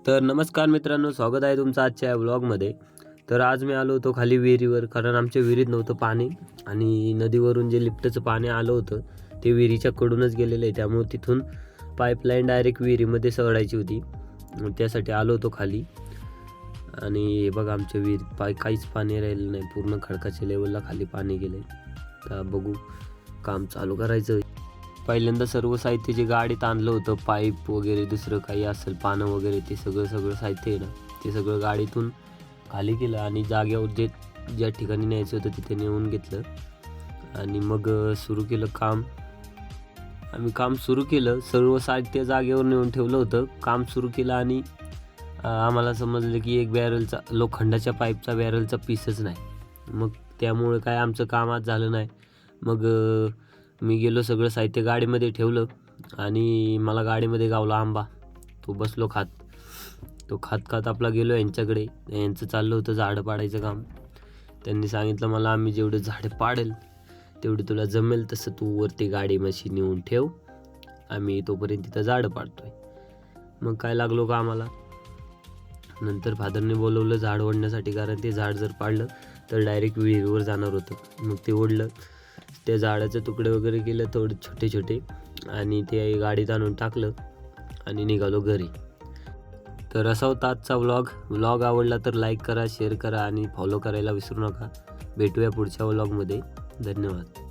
तर नमस्कार मित्रांनो, स्वागत आहे तुमचं आजच्या या व्लॉगमध्ये. तर आज मी आलो होतो खाली विहिरीवर, कारण आमच्या विहिरीत नव्हतं पाणी आणि नदीवरून जे लिफ्टचं पाणी आलं होतं ते विहिरीच्या कडूनच गेलेलं आहे. त्यामुळे तिथून पाईपलाईन डायरेक्ट विहिरीमध्ये सोडायची होती. त्यासाठी आलो होतो खाली. आणि हे बघा, आमच्या विहिरीत काहीच पाणी राहिलं नाही, पूर्ण खडकाच्या लेवलला खाली पाणी गेलं आहे. तर बघू, काम चालू करायचं. पहिल्यांदा सर्व साहित्य जे गाडीत आणलं होतं, पाईप वगैरे दुसरं काही असेल, पानं वगैरे, ते सगळं साहित्य आहे ना, ते सगळं गाडीतून खाली केलं आणि जागेवर ज्या ठिकाणी न्यायचं होतं तिथे नेऊन घेतलं आणि मग सुरू केलं काम. आम्ही काम सुरू केलं, सर्व साहित्य जागेवर नेऊन ठेवलं होतं, काम सुरू केलं आणि आम्हाला समजलं की एक बॅरलचा, लोखंडाच्या पाईपचा बॅरलचा पीसच नाही. मग त्यामुळे काय आमचं काम आज झालं नाही. मग मी गेलो, सगळं साहित्य गाडीमध्ये ठेवलं आणि मला गाडीमध्ये गावला आंबा. तो बसलो खात. तो खात आपला गेलो यांच्याकडे. यांचं चाललं होतं झाडं पाडायचं काम. त्यांनी सांगितलं मला, आम्ही जेवढे झाडे पाडेल तेवढे तुला जमेल तसं तू वरती गाडी मशीन नेऊन ठेव, आम्ही तोपर्यंत तिथं झाडं पाडतोय. मग काय लागलो का आम्हाला. नंतर फादरने बोलवलं झाड ओढण्यासाठी, कारण ते झाड जर पाडलं तर डायरेक्ट विहिरीवर जाणार होतं. मग ते ओढलं, त्या झाडाचे तुकडे वगैरे केले थोडे छोटे छोटे आणि ते गाडीत आणून टाकलं आणि निघालो घरी. तर असा होता आजचा व्लॉग आवडला तर लाईक करा, शेअर करा आणि फॉलो करायला विसरू नका. भेटूया पुढच्या व्लॉगमध्ये. धन्यवाद.